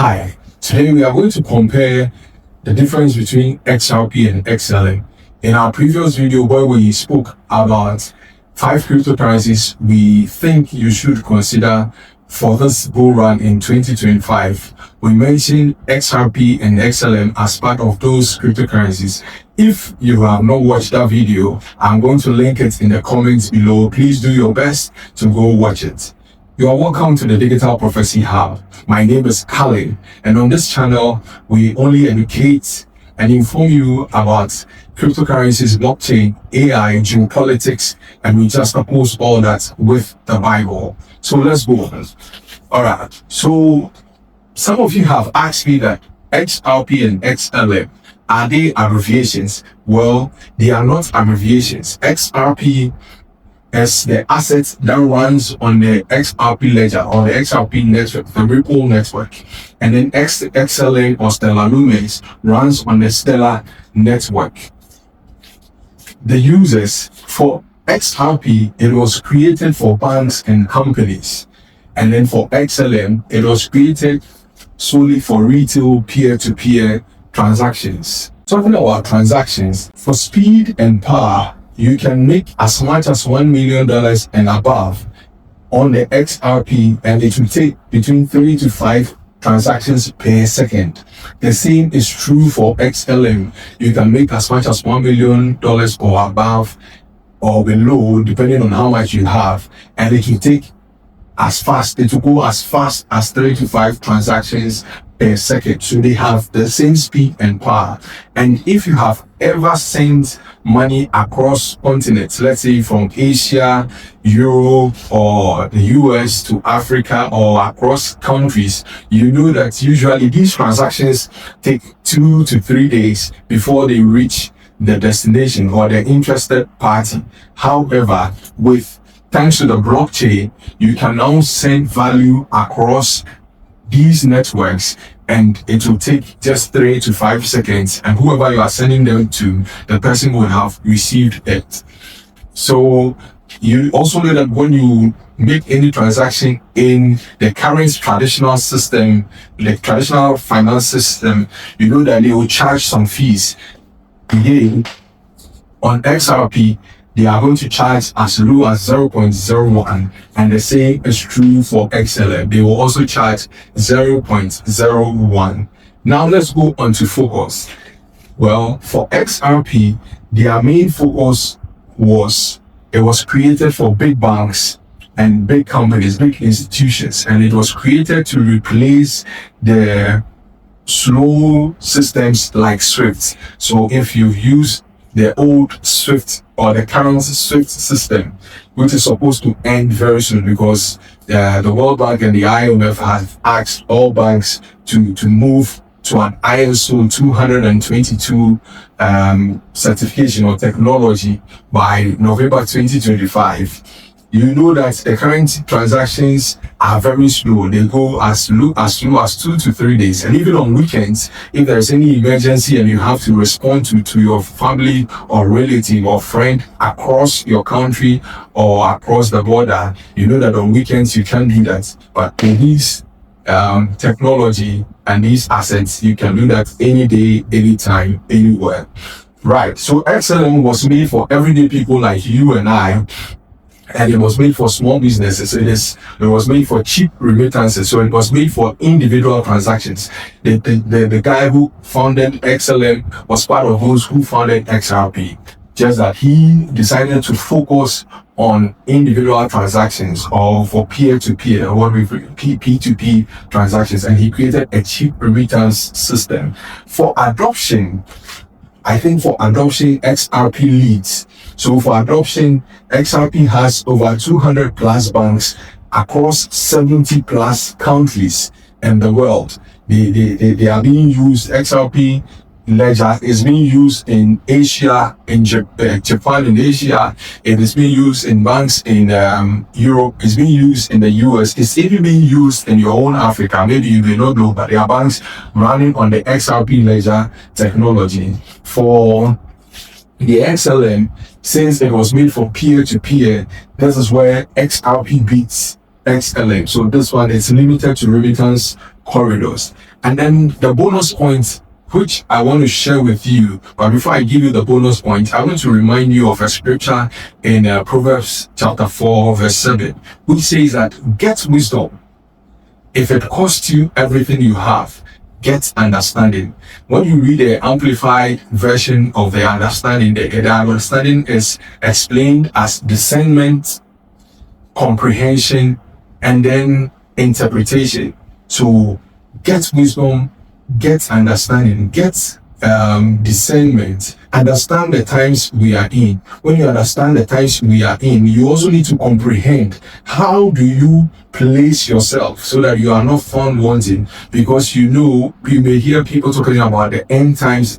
Hi, today we are going to compare the difference between XRP and XLM. In our previous video where we spoke about 5 cryptocurrencies we think you should consider for this bull run in 2025, we mentioned XRP and XLM as part of those cryptocurrencies. If you have not watched that video, I'm going to link it in the comments below. Please do your best to go watch it. You are welcome to the Digital Prophecy Hub. My name is Khaled, and on this channel, we only educate and inform you about cryptocurrencies, blockchain, AI, geopolitics, and we just oppose all that with the Bible. So let's go. All right. So some of you have asked me that XRP and XLM, are they abbreviations? Well, they are not abbreviations. XRP is the asset that runs on the XRP ledger or the XRP network, the Ripple network. And then XLM or Stellar Lumens runs on the Stellar network. The users for XRP, it was created for banks and companies. And then for XLM, it was created solely for retail peer-to-peer transactions. Talking about transactions, for speed and power, you can make as much as $1 million and above on the XRP, and it will take between 3 to 5 transactions per second. The same is true for XLM. You can make as much as $1 million or above or below, depending on how much you have, and it will take it will go as fast as 3 to 5 transactions per second. So they have the same speed and power. And if you have ever sent money across continents, let's say from Asia, Europe, or the US to Africa, or across countries, you know that usually these transactions take 2 to 3 days before they reach the destination or the interested party. However, thanks to the blockchain, you can now send value across these networks, and it will take just 3 to 5 seconds, and whoever you are sending them to, the person will have received it. So you also know that when you make any transaction in the current traditional system, the traditional finance system, you know that they will charge some fees. Again, on XRP, they are going to charge as low as 0.01, and the same is true for XLM. They will also charge 0.01. Now let's go on to focus. Well, for XRP, their main focus was created for big banks and big companies, big institutions, and it was created to replace the slow systems like SWIFT. So if you use the old SWIFT or the current SWIFT system, which is supposed to end very soon, because the World Bank and the IMF have asked all banks to move to an ISO 222 certification or technology by November 2025. You know that the current transactions are very slow. They go as low as 2 to 3 days. And even on weekends, if there's any emergency and you have to respond to your family or relative or friend across your country or across the border, you know that on weekends you can't do that. But with these technology and these assets, you can do that any day, anytime, anywhere. Right. So XLM was made for everyday people like you and I. And it was made for small businesses. It was made for cheap remittances. So it was made for individual transactions. The guy who founded XLM was part of those who founded XRP. Just that he decided to focus on individual transactions or for peer-to-peer, or what we P2P transactions, and he created a cheap remittance system. For adoption, I think for adoption, XRP leads. So for adoption, XRP has over 200 plus banks across 70 plus countries in the world. They are being used. XRP ledger is being used in Asia, in Japan, in Asia. It is being used in banks in Europe. It's being used in the US. It's even being used in your own Africa. Maybe you may not know, but there are banks running on the XRP ledger technology. For the XLM, since it was made for peer-to-peer, this is where XRP beats XLM. So this one is limited to remittance corridors. And then the bonus points which I want to share with you. But before I give you the bonus point, I want to remind you of a scripture in Proverbs chapter 4, verse 7, which says that get wisdom. If it costs you everything you have, get understanding. When you read the amplified version of the understanding, the understanding is explained as discernment, comprehension, and then interpretation. So get wisdom, get understanding, get discernment, understand the times we are in. When you understand the times we are in, you also need to comprehend how do you place yourself so that you are not found wanting, because you may hear people talking about the end times,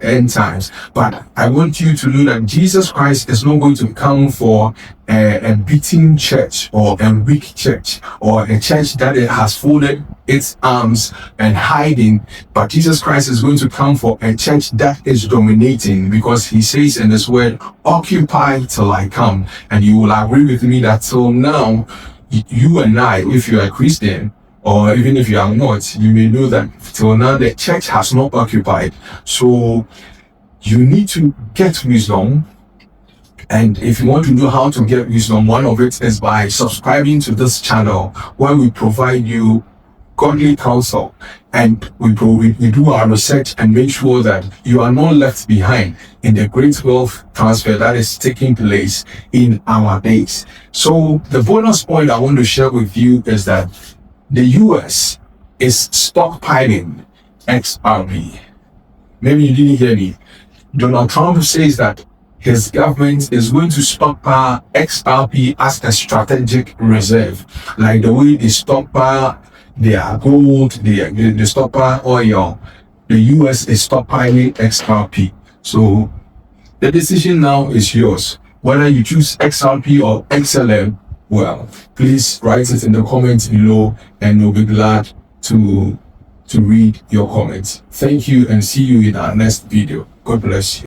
but I want you to know that Jesus Christ is not going to come for a beating church or a weak church or a church that has folded its arms and hiding, but Jesus Christ is going to come for a church that is dominating, because he says in his word, occupy till I come. And you will agree with me that till now, you and I, if you are a Christian, or even if you are not, you may know that till now the church has not occupied. So you need to get wisdom. And if you want to know how to get wisdom, one of it is by subscribing to this channel, where we provide you godly counsel, and we do our research and make sure that you are not left behind in the great wealth transfer that is taking place in our days. So the bonus point I want to share with you is that the US is stockpiling XRP. Maybe you didn't hear me. Donald Trump says that his government is going to stockpile XRP as a strategic reserve, like the way they stockpile their gold, they stockpile oil. The US is stockpiling XRP. So the decision now is yours. Whether you choose XRP or XLM, well, please write it in the comments below, and we'll be glad to read your comments. Thank you, and see you in our next video. God bless you.